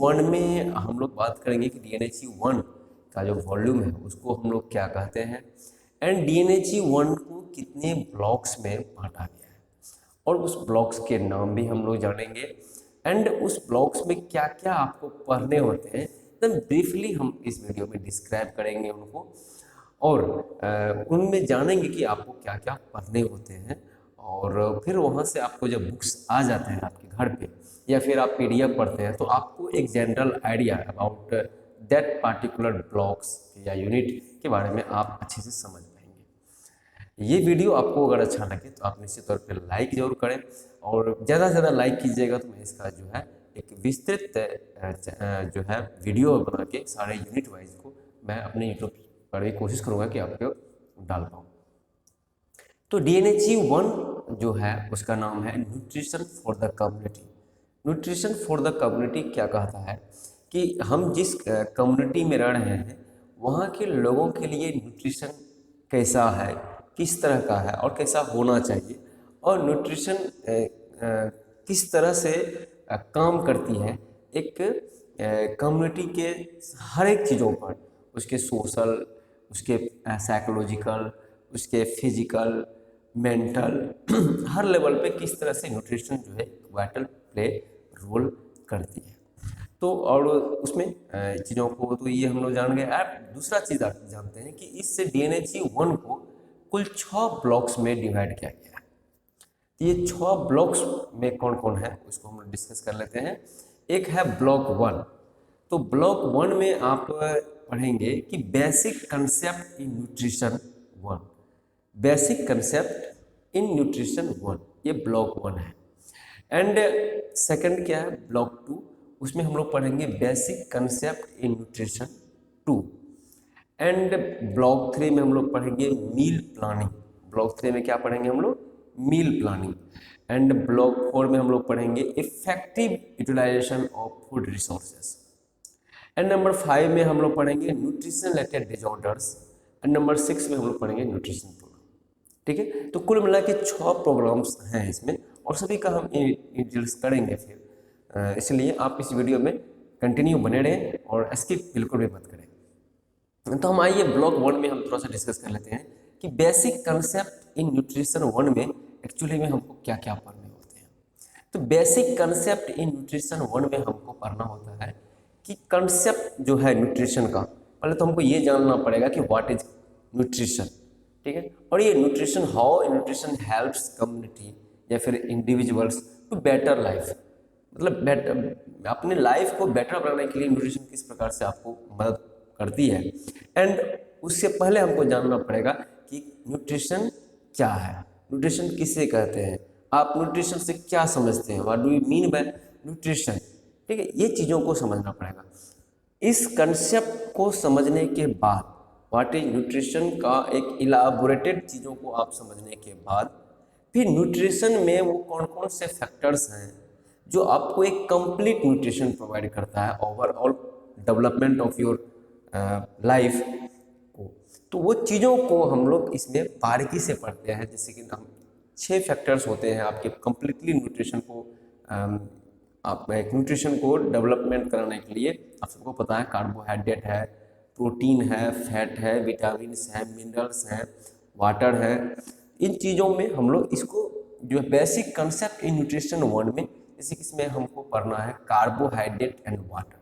One में हम लोग बात करेंगे कि डीएनएच वन का जो वॉल्यूम है उसको हम लोग क्या कहते हैं एंड डीएनएच वन को कितने ब्लॉक्स में बांटा गया है और उस ब्लॉक्स के नाम भी हम लोग जानेंगे एंड उस ब्लॉक्स में क्या क्या आपको पढ़ने होते हैं एकदम ब्रीफली हम इस वीडियो में डिस्क्राइब करेंगे उनको और उनमें जानेंगे कि आपको क्या क्या पढ़ने होते हैं और फिर वहाँ से आपको जब बुक्स आ जाते हैं आपके घर पे या फिर आप पीडीएफ पढ़ते हैं तो आपको एक general idea about that particular blocks या यूनिट के बारे में आप अच्छे से समझ पाएंगे। ये वीडियो आपको अगर अच्छा लगे तो आप निश्चित तौर पे लाइक जरूर करें और ज़्यादा से ज़्यादा लाइक कीजिएगा तो मैं इसका जो है एक विस्तृत जो है वीडियो बना के सारे यूनिट वाइज को मैं अपने यूट्यूब पर भी कोशिश करूँगा कि आपको डाल पाऊँ। तो डीएनएच वन जो है उसका नाम है nutrition for the community. Nutrition for the community क्या कहता है कि हम जिस कम्युनिटी में रह रहे हैं वहाँ के लोगों के लिए न्यूट्रिशन कैसा है, किस तरह का है और कैसा होना चाहिए और न्यूट्रिशन किस तरह से काम करती है एक कम्युनिटी के हर एक चीज़ों पर, उसके सोशल, उसके साइकोलॉजिकल, उसके फिजिकल, मेंटल हर लेवल पे किस तरह से न्यूट्रिशन जो है वाइटल प्ले रोल करती है। तो और उसमें चीज़ों को तो ये हम लोग जान गए। आप दूसरा चीज़ आप जानते हैं कि इससे डीएनएच वन को कुल 6 ब्लॉक्स में डिवाइड किया गया है। तो ये 6 ब्लॉक्स में कौन कौन है उसको हम लोग डिस्कस कर लेते हैं। एक है ब्लॉक वन। तो ब्लॉक वन में आप पढ़ेंगे कि basic concept in nutrition one, basic concept in nutrition one, ये ब्लॉक वन है। एंड सेकंड क्या है ब्लॉक टू, उसमें हम लोग पढ़ेंगे basic concept in nutrition two. And block three में हम लोग पढ़ेंगे मील प्लानिंग। ब्लॉक थ्री में क्या पढ़ेंगे हम लोग, meal planning. And block four में हम लोग पढ़ेंगे effective utilization of food resources. And number 5 में हम लोग पढ़ेंगे nutrition related disorders. And number 6 में हम लोग पढ़ेंगे न्यूट्रिशन प्रोग्राम। ठीक है, तो कुल मिला के 6 प्रोग्राम्स हैं इसमें और सभी का हम डिटेल्स करेंगे फिर, इसलिए आप इस वीडियो में कंटिन्यू बने रहें और स्किप बिल्कुल भी मत करें। तो हम आइए ब्लॉक वन में हम थोड़ा सा डिस्कस कर लेते हैं कि basic concept in nutrition one में एक्चुअली में हमको क्या क्या पढ़ने होते हैं। तो basic concept in nutrition one में हमको पढ़ना होता है कि कंसेप्ट जो है न्यूट्रिशन का, पहले तो हमको ये जानना पड़ेगा कि व्हाट इज न्यूट्रिशन। ठीक है, और ये nutrition, how nutrition helps community या फिर इंडिविजुअल्स टू बेटर लाइफ, मतलब बेटर अपने लाइफ को बेटर बनाने के लिए न्यूट्रिशन किस प्रकार से आपको मदद करती है। एंड उससे पहले हमको जानना पड़ेगा कि न्यूट्रिशन क्या है, न्यूट्रिशन किसे कहते हैं, आप न्यूट्रिशन से क्या समझते हैं, what do you mean by nutrition. ठीक है, ये चीज़ों को समझना पड़ेगा। इस कंसेप्ट को समझने के बाद, व्हाट इज न्यूट्रिशन का एक इलाबोरेटेड चीज़ों को आप समझने के बाद फिर न्यूट्रिशन में वो कौन कौन से फैक्टर्स हैं जो आपको एक कंप्लीट न्यूट्रिशन प्रोवाइड करता है overall development of your life को, तो वो चीज़ों को हम लोग इसमें बारीकी से पढ़ते हैं। जैसे कि हम 6 फैक्टर्स होते हैं आपके कंप्लीटली न्यूट्रिशन को आप एक न्यूट्रिशन को डेवलपमेंट कराने के लिए। आप सबको पता है कार्बोहाइड्रेट है, प्रोटीन है, फैट है, विटामिन्स है, मिनरल्स हैं, वाटर है। इन चीज़ों में हम लोग इसको जो है basic concept in nutrition one में, जैसे कि इसमें हमको पढ़ना है कार्बोहाइड्रेट एंड वाटर।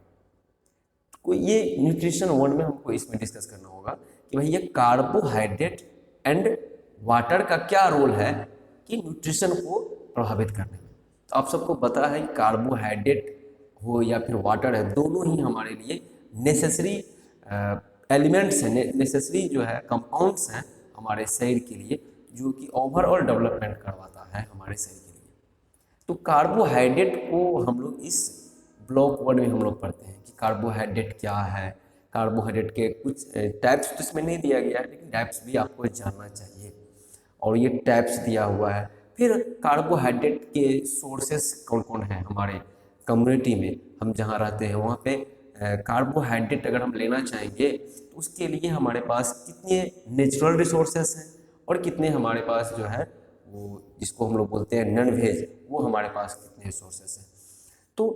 को ये न्यूट्रिशन वन में हमको इसमें डिस्कस करना होगा कि भाई ये कार्बोहाइड्रेट एंड वाटर का क्या रोल है कि न्यूट्रिशन को प्रभावित करने में। तो आप सबको पता है कार्बोहाइड्रेट हो या फिर वाटर है, दोनों ही हमारे लिए नेसेसरी एलिमेंट्स हैं, नेसेसरी जो है कंपाउंड्स हैं हमारे शरीर के लिए, जो कि ओवरऑल डेवलपमेंट करवाता है हमारे शरीर के लिए। तो कार्बोहाइड्रेट को हम लोग इस ब्लॉक वन में हम लोग पढ़ते हैं कि कार्बोहाइड्रेट क्या है। कार्बोहाइड्रेट के कुछ टाइप्स तो इसमें नहीं दिया गया है, लेकिन टाइप्स भी आपको जानना चाहिए और ये टाइप्स दिया हुआ है। फिर कार्बोहाइड्रेट के सोर्सेस कौन कौन हैं हमारे कम्युनिटी में, हम जहाँ रहते हैं वहाँ पे कार्बोहाइड्रेट अगर हम लेना चाहेंगे तो उसके लिए हमारे पास कितने नेचुरल रिसोर्सेस हैं और कितने हमारे पास जो है वो जिसको हम लोग बोलते हैं नॉन वेज, वो हमारे पास कितने रिसोर्सेस हैं। तो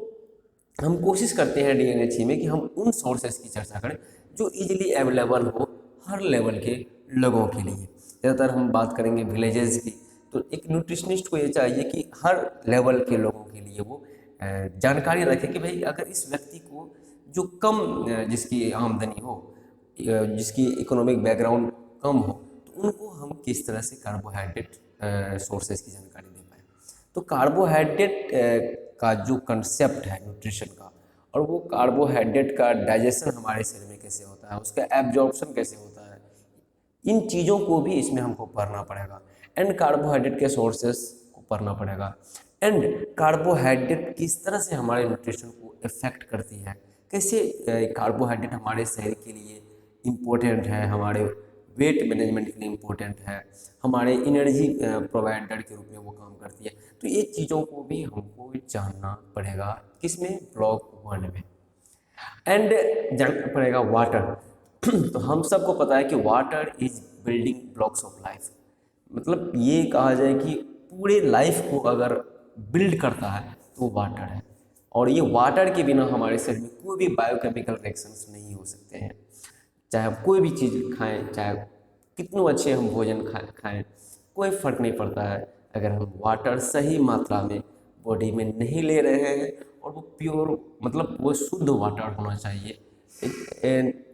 हम कोशिश करते हैं डीएनएच में कि हम उन सोर्सेज की चर्चा करें जो इजीली अवेलेबल हो हर लेवल के लोगों के लिए। ज़्यादातर हम बात करेंगे विलेजेस की, तो एक न्यूट्रिशनिस्ट को ये चाहिए कि हर लेवल के लोगों के लिए वो जानकारी रखें कि भाई अगर इस व्यक्ति को जो कम जिसकी आमदनी हो, जिसकी इकोनॉमिक बैकग्राउंड कम हो, तो उनको हम किस तरह से कार्बोहाइड्रेट सोर्सेज की जानकारी दे पाए। तो कार्बोहाइड्रेट का जो कंसेप्ट है न्यूट्रिशन का, और वो कार्बोहाइड्रेट का डाइजेशन हमारे शरीर में कैसे होता है, उसका एब्जॉर्प्शन कैसे होता है, इन चीज़ों को भी इसमें हमको पढ़ना पड़ेगा। एंड कार्बोहाइड्रेट के सोर्सेस को पढ़ना पड़ेगा। एंड कार्बोहाइड्रेट किस तरह से हमारे न्यूट्रिशन को इफेक्ट करती है, कैसे कार्बोहाइड्रेट हमारे शरीर के लिए इम्पोर्टेंट है, हमारे वेट मैनेजमेंट के लिए इम्पोर्टेंट है, हमारे एनर्जी प्रोवाइडर के रूप में वो काम करती है। तो ये चीज़ों को भी हमको जानना पड़ेगा, किसमें, ब्लॉक 1 में। एंड जानना पड़ेगा वाटर। तो हम सबको पता है कि water is building blocks of life, मतलब ये कहा जाए कि पूरे लाइफ को अगर बिल्ड करता है तो वाटर है। और ये वाटर के बिना हमारे शरीर में कोई भी बायोकेमिकल रिएक्शंस नहीं हो सकते हैं। चाहे हम कोई भी चीज़ खाएं, चाहे कितने अच्छे हम भोजन खाएं, कोई फ़र्क नहीं पड़ता है अगर हम वाटर सही मात्रा में बॉडी में नहीं ले रहे हैं। और वो प्योर, मतलब वो शुद्ध वाटर होना चाहिए,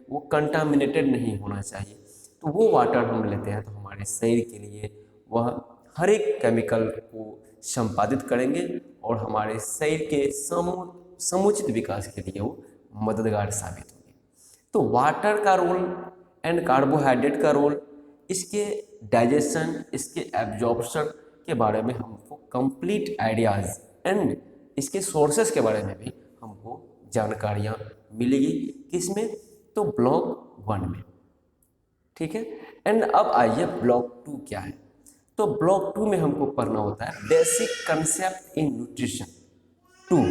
वो कंटामिनेटेड नहीं होना चाहिए। तो वो वाटर हम लेते हैं तो हमारे शरीर के लिए वह हर एक केमिकल को संपादित करेंगे और हमारे शरीर के समुचित विकास के लिए वो मददगार साबित होंगे। तो वाटर का रोल एंड कार्बोहाइड्रेट का रोल, इसके डाइजेशन, इसके एब्जॉर्प्शन के बारे में हमको कंप्लीट आइडियाज़ एंड इसके सोर्सेस के बारे में भी हमको जानकारियाँ मिलेगी। किसमें, तो ब्लॉक 1 में। ठीक है। एंड अब आइए ब्लॉक 2 क्या है। तो ब्लॉक 2 में हमको पढ़ना होता है basic concept in nutrition 2।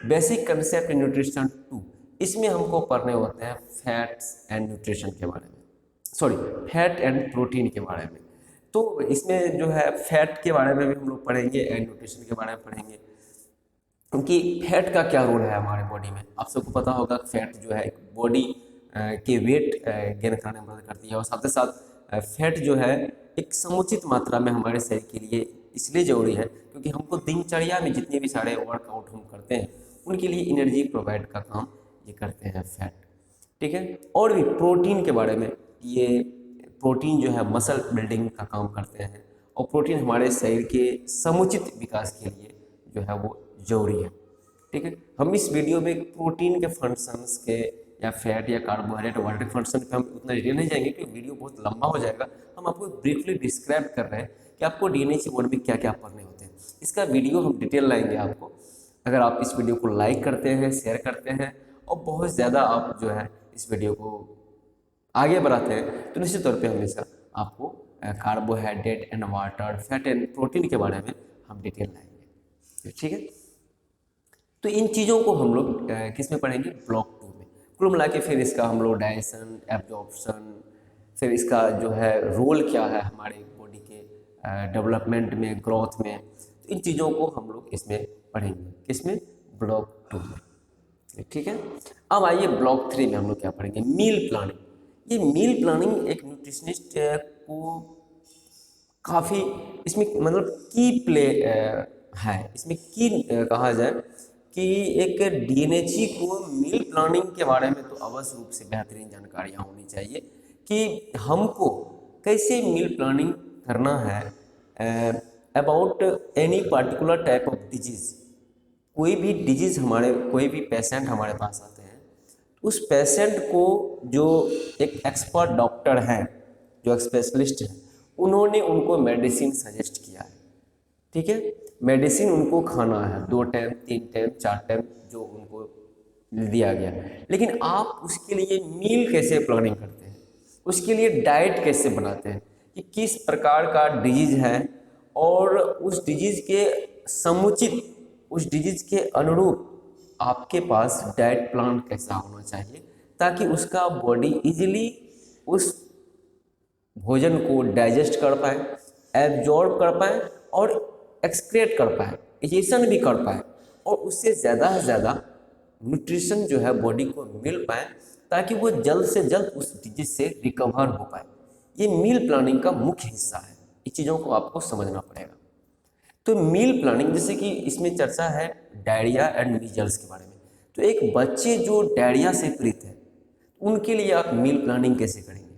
Basic concept in nutrition 2, इसमें हमको पढ़ने होते हैं फैट्स एंड न्यूट्रिशन के बारे में, सॉरी फैट एंड प्रोटीन के बारे में। तो इसमें जो है फैट के बारे में भी हम लोग पढ़ेंगे एंड न्यूट्रिशन के बारे में पढ़ेंगे, क्योंकि फैट का क्या रोल है हमारे बॉडी में। आप सबको पता होगा फैट जो है बॉडी के वेट गेन करने में मदद करती है, और साथ ही साथ फैट जो है एक समुचित मात्रा में हमारे शरीर के लिए इसलिए ज़रूरी है क्योंकि हमको दिनचर्या में जितने भी सारे वर्कआउट हम करते हैं उनके लिए एनर्जी प्रोवाइड का काम ये करते हैं फैट। ठीक है। और भी प्रोटीन के बारे में, ये प्रोटीन जो है मसल बिल्डिंग का काम करते हैं, और प्रोटीन हमारे शरीर के समुचित विकास के लिए जो है वो जरूरी है। ठीक है। हम इस वीडियो में प्रोटीन के फंक्शंस के या फैट या कार्बोहाइड्रेट वाटर के फंक्शन पे हम उतना डिटेल नहीं जाएंगे क्योंकि वीडियो बहुत लंबा हो जाएगा। हम आपको ब्रीफली डिस्क्राइब कर रहे हैं कि आपको डीएनएच 1 में क्या क्या पढ़ने होते हैं। इसका वीडियो हम डिटेल लाएंगे आपको। अगर आप इस वीडियो को लाइक करते हैं, शेयर करते हैं और बहुत ज़्यादा आप जो है इस वीडियो को आगे बढ़ाते हैं तो निश्चित तौर पे हमेशा आपको carbohydrate and water, fat and protein के बारे में हम डिटेल लाएंगे। ठीक है। तो इन चीज़ों को हम लोग किस में पढ़ेंगे, ब्लॉक 2 में। कुल मिला के फिर इसका हम लोग डाइजेशन, एब्जॉर्प्शन, फिर इसका जो है रोल क्या है हमारे बॉडी के डेवलपमेंट में, ग्रोथ में, तो इन चीज़ों को हम लोग इसमें पढ़ेंगे। किसमें, ब्लॉक 2 में। ठीक है। अब आइए ब्लॉक 3 में हम लोग क्या पढ़ेंगे, मील प्लानिंग। ये मील प्लानिंग एक न्यूट्रिशनिस्ट को काफ़ी इसमें मतलब की प्ले है, इसमें की कहा जाए कि एक डीएनएचई को मील प्लानिंग के बारे में तो अवश्य रूप से बेहतरीन जानकारियाँ होनी चाहिए कि हमको कैसे मील प्लानिंग करना है about any particular type of disease. कोई भी डिजीज़ हमारे, कोई भी पेशेंट हमारे पास आते हैं, उस पेशेंट को जो एक एक्सपर्ट डॉक्टर हैं, जो स्पेशलिस्ट हैं, उन्होंने उनको मेडिसिन सजेस्ट किया है। ठीक है। मेडिसिन उनको खाना है 2 टाइम, 3 टाइम, 4 टाइम जो उनको दिया गया, लेकिन आप उसके लिए मील कैसे प्लानिंग करते हैं, उसके लिए डाइट कैसे बनाते हैं कि किस प्रकार का डिजीज़ है और उस डिजीज़ के समुचित, उस डिजीज़ के अनुरूप आपके पास डाइट प्लान कैसा होना चाहिए ताकि उसका बॉडी इजीली उस भोजन को डाइजेस्ट कर पाए, एब्जॉर्ब कर पाए और एक्सक्रीट कर पाए, इजेशन भी कर पाए और उससे ज़्यादा से ज़्यादा न्यूट्रिशन जो है बॉडी को मिल पाए, ताकि वो जल्द से जल्द उस डिजीज से रिकवर हो पाए। ये मील प्लानिंग का मुख्य हिस्सा है। इस चीज़ों को आपको समझना पड़ेगा। तो मील प्लानिंग, जैसे कि इसमें चर्चा है डायरिया एंड मीजल्स के बारे में। तो एक बच्चे जो डायरिया से पीड़ित है, उनके लिए आप मील प्लानिंग कैसे करेंगे?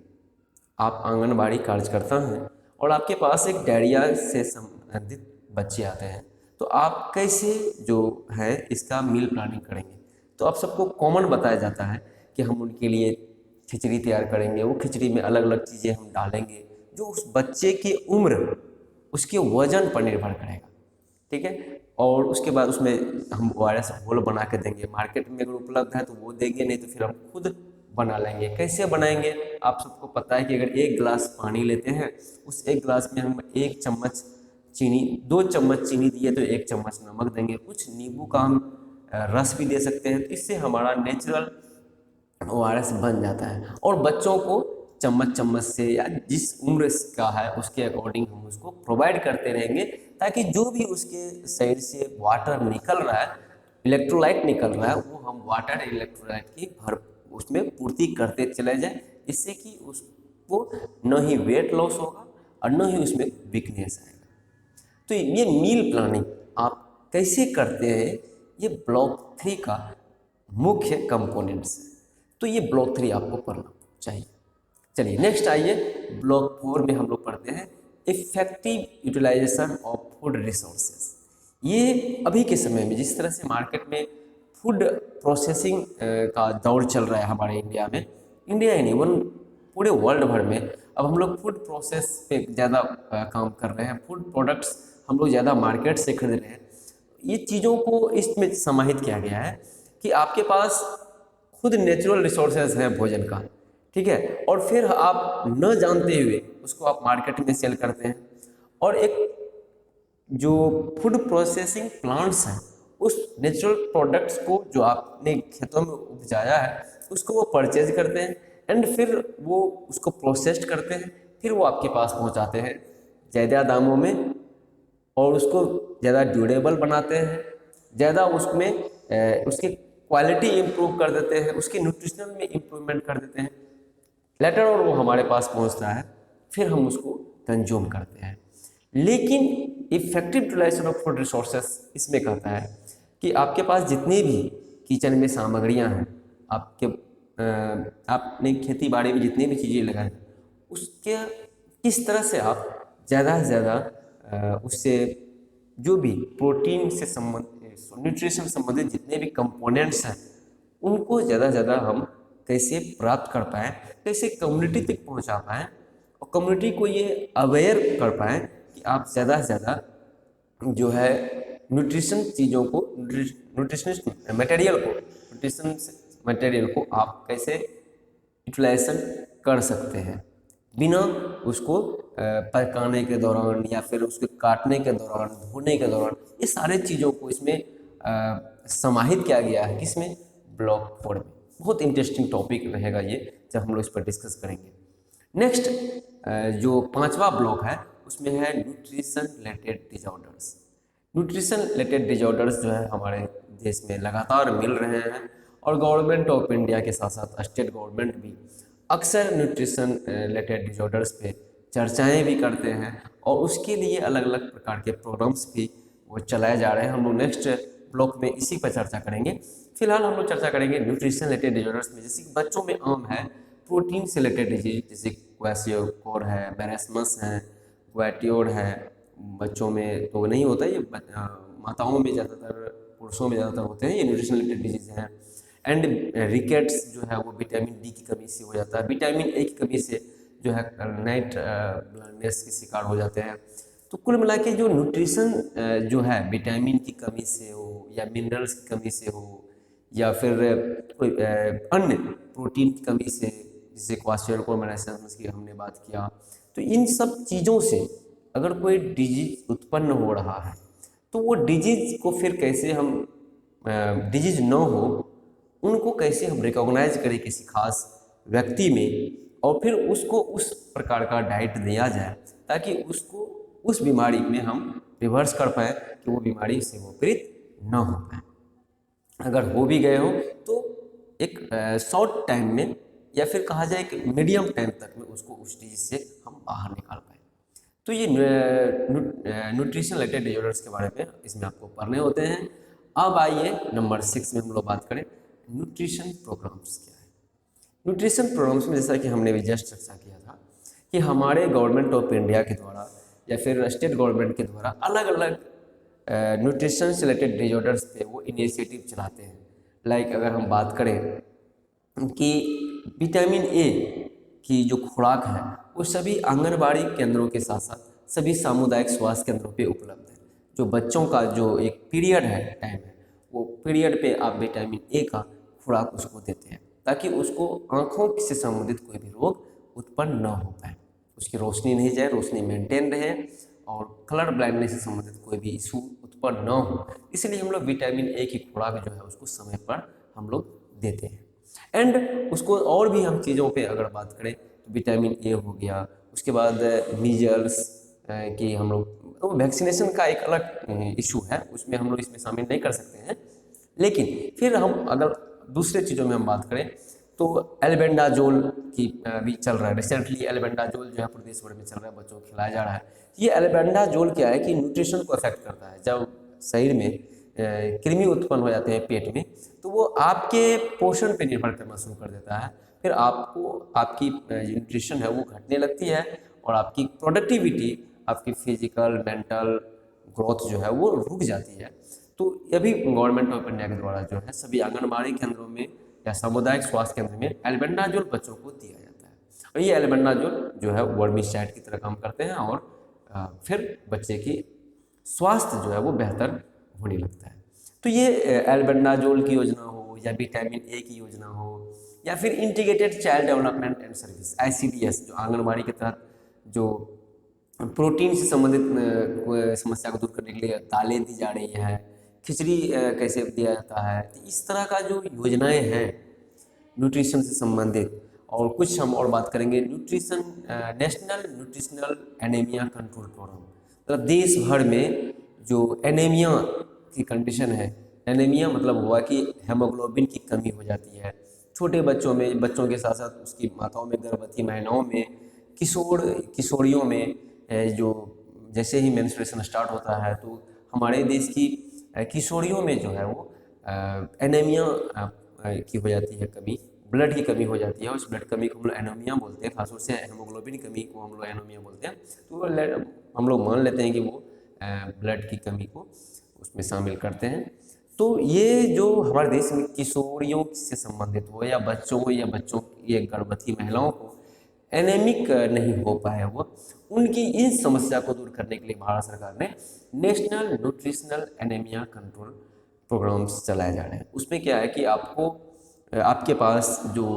आप आंगनबाड़ी कार्यकर्ता हैं और आपके पास एक डायरिया से संबंधित बच्चे आते हैं, तो आप कैसे जो है इसका मील प्लानिंग करेंगे? तो आप सबको कॉमन बताया जाता है कि हम उनके लिए खिचड़ी तैयार करेंगे। वो खिचड़ी में अलग अलग चीज़ें हम डालेंगे जो उस बच्चे की उम्र, उसके वजन पर निर्भर करेगा, ठीक है। और उसके बाद उसमें हम ORS घोल बना के देंगे। मार्केट में अगर उपलब्ध है तो वो देंगे, नहीं तो फिर हम खुद बना लेंगे। कैसे बनाएंगे? आप सबको पता है कि अगर 1 गिलास पानी लेते हैं, उस 1 गिलास में हम 1 चम्मच चीनी, 2 चम्मच चीनी दिए तो 1 चम्मच नमक देंगे। कुछ नींबू का हम रस भी दे सकते हैं। तो इससे हमारा नेचुरल ORS बन जाता है। और बच्चों को चम्मच चम्मच से या जिस उम्र का है उसके अकॉर्डिंग हम उसको प्रोवाइड करते रहेंगे, ताकि जो भी उसके शरीर से वाटर निकल रहा है, इलेक्ट्रोलाइट निकल रहा है, वो हम वाटर इलेक्ट्रोलाइट की भर उसमें पूर्ति करते चले जाएं, इससे कि उसको न ही वेट लॉस होगा और न ही उसमें वीकनेस आएगा। तो ये मील प्लानिंग आप कैसे करते हैं, ये ब्लॉक 3 का मुख्य कंपोनेंट्स है। तो ये ब्लॉक 3 आपको पढ़ना चाहिए। चलिए नेक्स्ट आइए, ब्लॉक 4 में हम लोग पढ़ते हैं effective utilization of food resources. ये अभी के समय में जिस तरह से मार्केट में फूड प्रोसेसिंग का दौर चल रहा है हमारे इंडिया में, इंडिया ही नहीं वन पूरे वर्ल्ड भर में, अब हम लोग फूड प्रोसेस पे ज़्यादा काम कर रहे हैं। फूड प्रोडक्ट्स हम लोग ज़्यादा मार्केट से खरीद रहे हैं। ये चीज़ों को इसमें समाहित किया गया है कि आपके पास खुद नेचुरल रिसोर्सेज है भोजन का, ठीक है, और फिर आप न जानते हुए उसको आप मार्केट में सेल करते हैं। और एक जो फूड प्रोसेसिंग प्लांट्स हैं, उस नेचुरल प्रोडक्ट्स को जो आपने खेतों में उपजाया है उसको वो परचेज करते हैं एंड फिर वो उसको प्रोसेस्ड करते हैं, फिर वो आपके पास पहुंचाते हैं ज़्यादा दामों में, और उसको ज़्यादा ड्यूरेबल बनाते हैं, ज़्यादा उसमें उसकी क्वालिटी इम्प्रूव कर देते हैं, उसके न्यूट्रिशनल में इम्प्रूवमेंट कर देते हैं। लेटर और वो हमारे पास पहुंचता है, फिर हम उसको कंज्यूम करते हैं। लेकिन effective utilization of food resources इसमें कहता है कि आपके पास जितनी भी किचन में सामग्रियां हैं, आपने खेती बाड़ी में जितनी भी चीज़ें लगाई, उसके किस तरह से आप ज़्यादा से ज़्यादा उससे जो भी प्रोटीन से संबंधित, न्यूट्रिशन संबंधित जितने भी कंपोनेंट्स हैं, उनको ज़्यादा से ज़्यादा हम कैसे प्राप्त कर पाएँ, कैसे कम्युनिटी तक पहुंचा पाएँ और कम्युनिटी को ये अवेयर कर पाएँ कि आप ज़्यादा से ज़्यादा जो है न्यूट्रिशन चीज़ों को, न्यूट्रिशनिस्ट मटेरियल को आप कैसे यूटिलाइजेशन कर सकते हैं बिना उसको पकाने के दौरान या फिर उसके काटने के दौरान, धोने के दौरान। ये सारे चीज़ों को इसमें समाहित किया गया है किसमें? ब्लॉक 4 में। बहुत इंटरेस्टिंग टॉपिक रहेगा ये जब हम लोग इस पर डिस्कस करेंगे। नेक्स्ट जो 5वां ब्लॉक है उसमें है nutrition related disorders. Nutrition related disorders जो है हमारे देश में लगातार मिल रहे हैं, और गवर्नमेंट ऑफ इंडिया के साथ साथ स्टेट गवर्नमेंट भी अक्सर न्यूट्रिशन रिलेटेड डिजॉर्डर्स पे चर्चाएं भी करते हैं, और उसके लिए अलग अलग प्रकार के प्रोग्राम्स भी वो चलाए जा रहे हैं। हम लोग नेक्स्ट ब्लॉक में इसी पर चर्चा करेंगे। फिलहाल हम लोग चर्चा करेंगे न्यूट्रिशन रिलेटेड डिजॉर्डर्स में, जैसे कि बच्चों में आम है प्रोटीन से रिलेटेड डिजीज, जैसे क्वेशियोकोर है, मेरेस्मस है, ग्वाटियोर है। बच्चों में तो नहीं होता, ये माताओं में ज़्यादातर, पुरुषों में ज़्यादातर होते हैं ये न्यूट्रिशन रिलेटेड डिजीज हैं। एंड रिकेट्स जो है वो विटामिन डी की कमी से हो जाता है, विटामिन ए की कमी से जो है नाइट ब्लाइंडनेस के शिकार हो जाते हैं। तो कुल मिला के जो न्यूट्रिशन जो है विटामिन की कमी से हो या मिनरल्स की कमी से हो या फिर कोई अन्य प्रोटीन की कमी से, जैसे क्वाशियोकोर मेरेस्मस की हमने बात किया, तो इन सब चीज़ों से अगर कोई डिजीज उत्पन्न हो रहा है तो वो डिजीज को फिर कैसे हम, डिजीज न हो उनको कैसे हम रिकॉग्नाइज करें किसी खास व्यक्ति में, और फिर उसको उस प्रकार का डाइट दिया जाए ताकि उसको उस बीमारी में हम रिवर्स कर पाएँ कि वो बीमारी से वो पीड़ित न हो पाए। अगर हो भी गए हो तो एक शॉर्ट टाइम में या फिर कहा जाए कि मीडियम टाइम तक में उसको उस चीज़ से हम बाहर निकाल पाए। तो ये न्यूट्रिशन रिलेटेड डिजॉर्डर्स के बारे में इसमें आपको पढ़ने होते हैं। अब आइए नंबर 6 में हम लोग बात करें न्यूट्रिशन प्रोग्राम्स क्या है। न्यूट्रिशन प्रोग्राम्स में जैसा कि हमने भी जस्ट चर्चा किया था कि हमारे गवर्नमेंट ऑफ इंडिया के द्वारा या फिर स्टेट गवर्नमेंट के द्वारा अलग अलग न्यूट्रिशन से रिलेटेड डिजॉर्डर्स पे वो इनिशिएटिव चलाते हैं। लाइक अगर हम बात करें कि विटामिन ए की जो खुराक है वो सभी आंगनबाड़ी केंद्रों के साथ साथ सभी सामुदायिक स्वास्थ्य केंद्रों पे उपलब्ध है। जो बच्चों का जो एक पीरियड है, टाइम है, वो पीरियड पे आप विटामिन ए का खुराक उसको देते हैं ताकि उसको आँखों से संबंधित कोई भी रोग उत्पन्न न हो पाए, उसकी रोशनी नहीं जाए, रोशनी मेंटेन रहे और कलर ब्लाइंडनेस से संबंधित कोई भी इशू उत्पन्न न हो। इसलिए हम लोग विटामिन ए की खुराक जो है उसको समय पर हम लोग देते हैं। एंड उसको और भी हम चीज़ों पे अगर बात करें तो विटामिन ए हो गया, उसके बाद मीजल्स की हम लोग तो वैक्सीनेशन का एक अलग इशू है, उसमें हम लोग इसमें शामिल नहीं कर सकते हैं। लेकिन फिर हम अगर दूसरे चीज़ों में हम बात करें तो एल्बेंडाजोल की भी चल रहा है। रिसेंटली एल्बेंडाजोल जो है प्रदेश भर में चल रहा है, बच्चों को खिलाया जा रहा है। ये एल्बेंडाजोल क्या है कि न्यूट्रिशन को अफेक्ट करता है। जब शरीर में कृमि उत्पन्न हो जाते हैं पेट में तो वो आपके पोषण पे निर्भर करना शुरू कर देता है। फिर आपको आपकी न्यूट्रिशन है वो घटने लगती है और आपकी प्रोडक्टिविटी, आपकी फिजिकल मेंटल ग्रोथ जो है वो रुक जाती है। तो ये भी गवर्नमेंट ऑफ इंडिया के द्वारा जो है सभी आंगनबाड़ी केंद्रों में या सामुदायिक स्वास्थ्य केंद्र में एल्बेंडाजोल बच्चों को दिया जाता है। और ये एल्बेंडाजोल जो है वर्मिसाइड की तरह काम करते हैं और फिर बच्चे की स्वास्थ्य जो है वो बेहतर होने लगता है। तो ये एल्बेंडाजोल की योजना हो या विटामिन ए की योजना हो या फिर integrated child development and service ICDS जो आंगनबाड़ी के तहत जो प्रोटीन से संबंधित समस्या को दूर करने के लिए दालें दी जा रही हैं, खिचड़ी कैसे दिया जाता है, तो इस तरह का जो योजनाएं हैं न्यूट्रिशन से संबंधित। और कुछ हम और बात करेंगे nutrition national nutritional anaemia control programme, मतलब देश भर में जो एनीमिया की कंडीशन है, एनीमिया मतलब हुआ कि हेमोग्लोबिन की कमी हो जाती है छोटे बच्चों में, बच्चों के साथ साथ उसकी माताओं में, गर्भवती महिलाओं में, किशोरियों में जो जैसे ही मेंस्ट्रुएशन स्टार्ट होता है तो हमारे देश की किशोरियों में जो है वो एनीमिया की हो जाती है कमी, ब्लड की कमी हो जाती है। उस ब्लड कमी को हम लोग एनीमिया बोलते हैं, खासतौर से हेमोग्लोबिन की कमी को हम लोग एनीमिया बोलते हैं। तो हम लोग मान लेते हैं कि वो ब्लड की कमी को उसमें शामिल करते हैं। तो ये जो हमारे देश में किशोरियों से संबंधित हो या बच्चों ये गर्भवती महिलाओं को एनेमिक नहीं हो पाए वो, उनकी इस समस्या को दूर करने के लिए भारत सरकार ने national nutritional anaemia control programmes चलाए जा रहे हैं। उसमें क्या है कि आपको आपके पास जो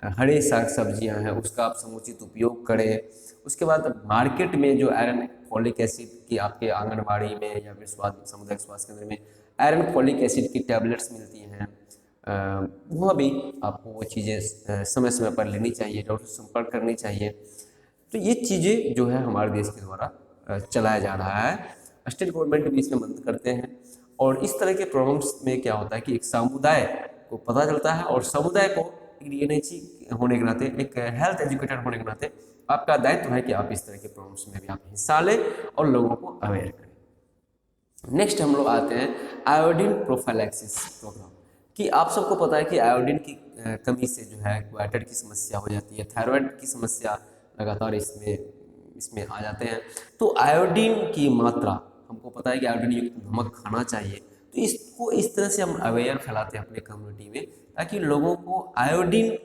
हरे साग सब्जियां हैं उसका आप समुचित उपयोग करें। उसके बाद मार्केट में जो आयरन फॉलिक एसिड की आपके आंगनबाड़ी में या फिर सामुदायिक स्वास्थ्य केंद्र में आयरन फॉलिक एसिड की टैबलेट्स मिलती हैं, वहाँ भी आपको वो चीज़ें समय समय पर लेनी चाहिए, डॉक्टर से संपर्क करनी चाहिए। तो ये चीज़ें जो है हमारे देश के द्वारा चलाया जा रहा है, स्टेट गवर्नमेंट भी इसमें मदद करते हैं। और इस तरह के प्रोग्राम्स में क्या होता है कि एक समुदाय को पता चलता है और समुदाय को DNHE होने के नाते, एक हेल्थ एजुकेटर होने के नाते आपका दायित्व है कि आप इस तरह के प्रोग्राम्स में भी आप हिस्सा लें और लोगों को अवेयर करें। नेक्स्ट हम लोग आते हैं आयोडीन प्रोफाइलैक्सिस प्रोग्राम, कि आप सबको पता है कि आयोडीन की कमी से जो है ग्वाइटर की समस्या हो जाती है, थायराइड की समस्या लगातार इसमें आ जाते हैं। तो आयोडीन की मात्रा, हमको पता है कि आयोडीन युक्त नमक खाना चाहिए, तो इसको इस तरह से हम अवेयर फैलाते हैं अपने कम्युनिटी में ताकि लोगों को आयोडीन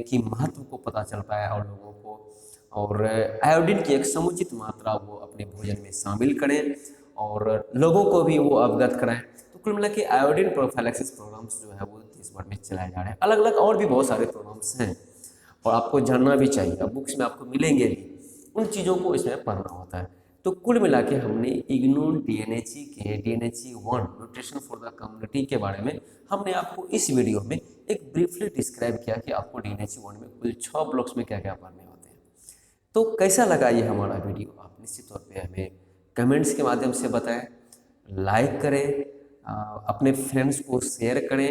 की महत्व को पता चल पाए और लोगों को और आयोडीन की एक समुचित मात्रा वो अपने भोजन में शामिल करें और लोगों को भी वो अवगत कराएं। तो कुल मिला के आयोडीन प्रोफाइलैक्सिस प्रोग्राम्स जो है वो देश भर में चलाए जा रहे हैं। अलग अलग और भी बहुत सारे प्रोग्राम्स हैं और आपको जानना भी चाहिए, अब बुक्स में आपको मिलेंगे भी, उन चीज़ों को इसमें पढ़ना होता है। तो कुल मिला के हमने इग्नू DNHE के DNHE 1 nutrition for the community के बारे में हमने आपको इस वीडियो में एक ब्रीफली डिस्क्राइब किया कि आपको DNHE 1 में कुल 6 ब्लॉक्स में क्या क्या पढ़ने होते हैं। तो कैसा लगा ये हमारा वीडियो, आप निश्चित तौर पे हमें कमेंट्स के माध्यम से बताएं, लाइक करें, अपने फ्रेंड्स को शेयर करें।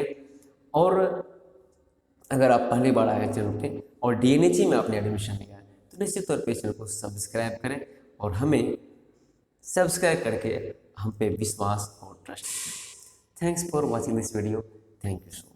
और अगर आप पहली बार आए चैनल पे और डीएनएची में आपने एडमिशन लिया है तो निश्चित तौर पे चैनल को सब्सक्राइब करें और हमें सब्सक्राइब करके हम पे विश्वास और ट्रस्ट करें। Thanks for watching this video. Thank you so much.